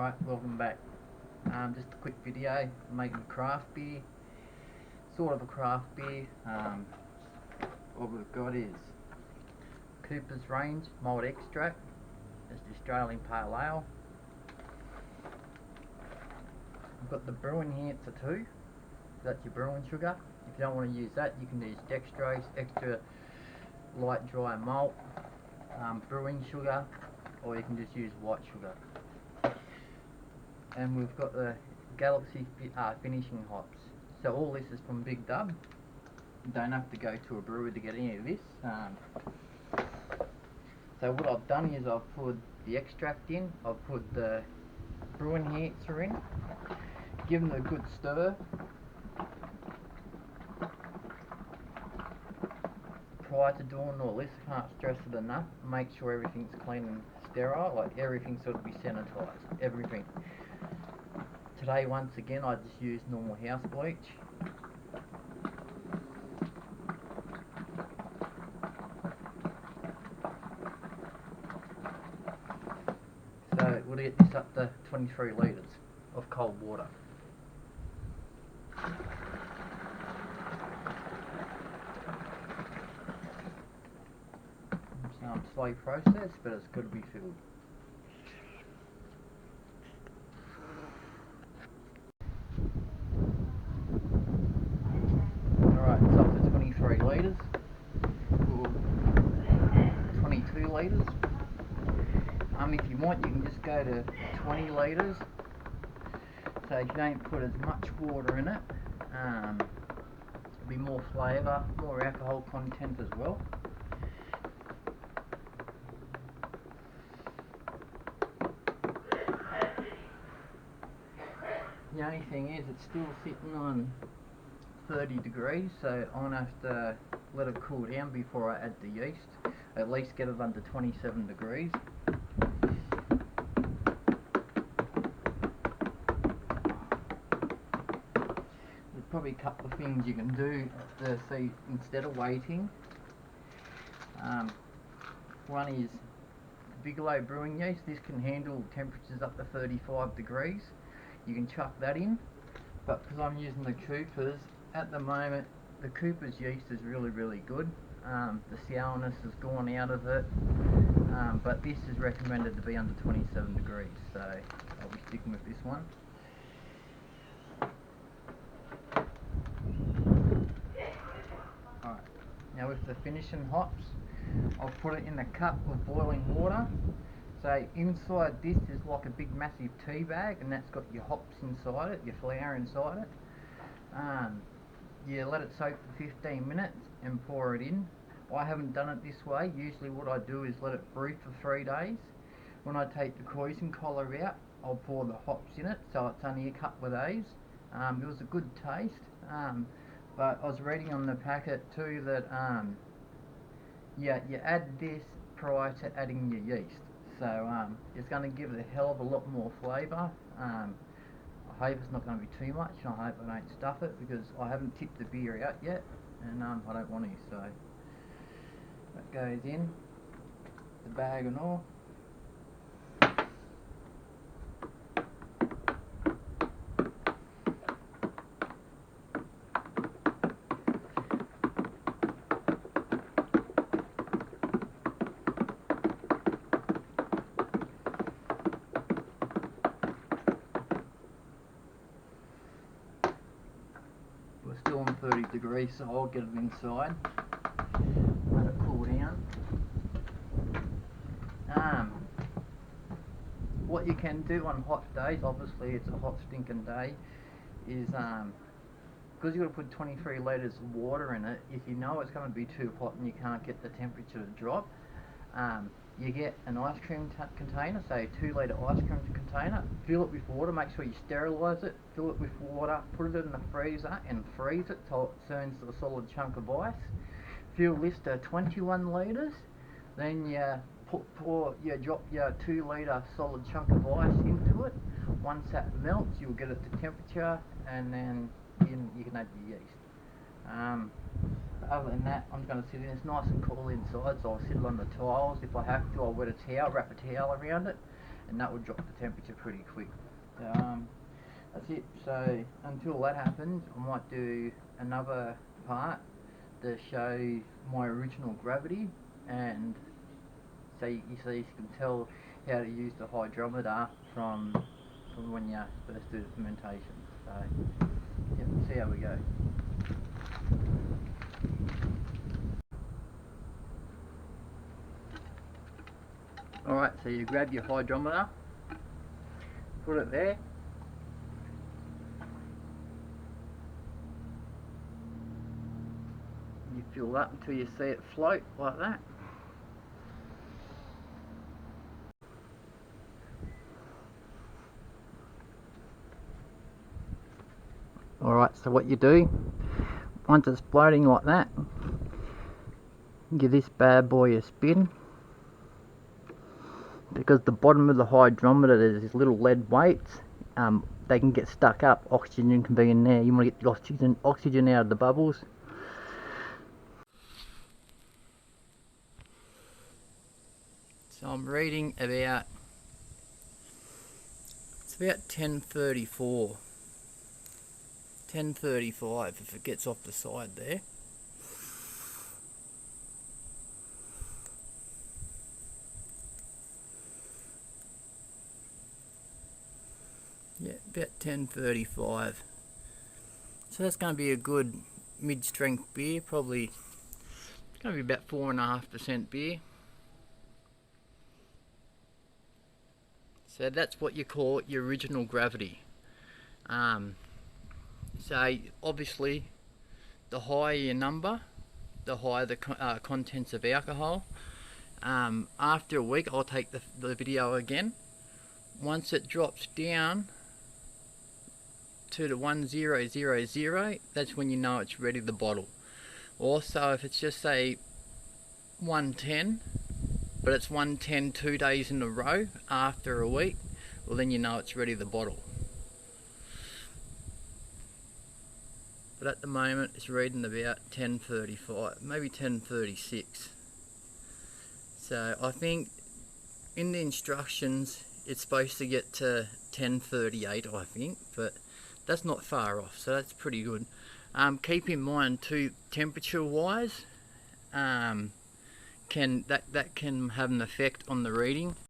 Alright, welcome back. Just a quick video making a craft beer, sort of a craft beer. What we've got is Cooper's Range Malt Extract. It's the Australian Pale Ale. We've got the brewing Enhancer too. That's your brewing sugar. If you don't want to use that, you can use dextrose, extra light dry malt, brewing sugar, or you can just use white sugar. And we've got the Galaxy finishing hops. So all this is from Big Dub. You don't have to go to a brewer to get any of this. So what I've done is I've put the extract in, I've put the brewing enhancer in, given it a good stir. Prior to doing all this, I can't stress it enough, make sure everything's clean and sterile, like everything's got to be sanitised, everything. Today, once again, I just used normal house bleach. So we'll get this up to 23 litres of cold water. It's slow process, but it's got to be filled. Alright, it's up to 23 litres, or 22 litres. If you want, you can just go to 20 litres, so you don't put as much water in it. It'll be more flavour, more alcohol content as well. The only thing is it's still sitting on 30 degrees, so I'm going to have to let it cool down before I add the yeast. At least get it under 27 degrees. There's probably a couple of things you can do to see instead of waiting. One is Bigelow brewing yeast. This can handle temperatures up to 35 degrees. You can chuck that in, but because I'm using the Cooper's at the moment, the Cooper's yeast is really good. The sourness has gone out of it, but this is recommended to be under 27 degrees, so I'll be sticking with this one. Alright, now with the finishing hops, I'll put it in a cup of boiling water. So inside this is like a big massive tea bag, and that's got your hops inside it, your flour inside it. You let it soak for 15 minutes and pour it in. I haven't done it this way. Usually what I do is let it brew for 3 days. When I take the krausen collar out, I'll pour the hops in it, so it's only a couple of days. It was a good taste, but I was reading on the packet too that you add this prior to adding your yeast. So it's going to give it a hell of a lot more flavour. I hope it's not going to be too much, and I hope I don't stuff it, because I haven't tipped the beer out yet, and I don't want to, so that goes in the bag and all. We're still on 30 degrees, so I'll get it inside, let it cool down. What you can do on hot days, obviously it's a hot stinking day, is because you've got to put 23 litres of water in it, if you know it's going to be too hot and you can't get the temperature to drop, you get an ice cream container, say a 2 litre ice cream container, fill it with water, make sure you sterilise it, fill it with water, put it in the freezer and freeze it till it turns to a solid chunk of ice. Fill this to 21 litres, then you drop your 2 litre solid chunk of ice into it. Once that melts, you'll get it to temperature, and then you can add your yeast. Other than that, I'm going to sit in. It's nice and cool inside, so I'll sit it on the tiles. If I have to, I'll wet a towel, wrap a towel around it, and that will drop the temperature pretty quick. That's it. So until that happens, I might do another part to show my original gravity, and so you can tell how to use the hydrometer from when you first do the fermentation. So yeah, we'll see how we go. Alright, so you grab your hydrometer, put it there. You fill up until you see it float like that. Alright, so what you do, once it's floating like that, give this bad boy a spin. Because the bottom of the hydrometer there's these little lead weights, they can get stuck up, oxygen can be in there, you want to get the oxygen out of the bubbles. So I'm reading about, it's about 10:34, 10:35 if it gets off the side there. Yeah, about 10:35. So that's going to be a good mid-strength beer, probably it's going to be about 4.5% beer. So that's what you call your original gravity. So obviously the higher your number, the higher the contents of alcohol. After a week I'll take the video again. Once it drops down to the 1000, that's when you know it's ready to bottle. Also, if it's just say 110, but it's 110 2 days in a row after a week, well then you know it's ready to bottle. But at the moment it's reading about 10:35, maybe 10:36. So I think in the instructions it's supposed to get to 10:38, I think, but that's not far off, so that's pretty good. Keep in mind too, temperature wise, that can have an effect on the reading.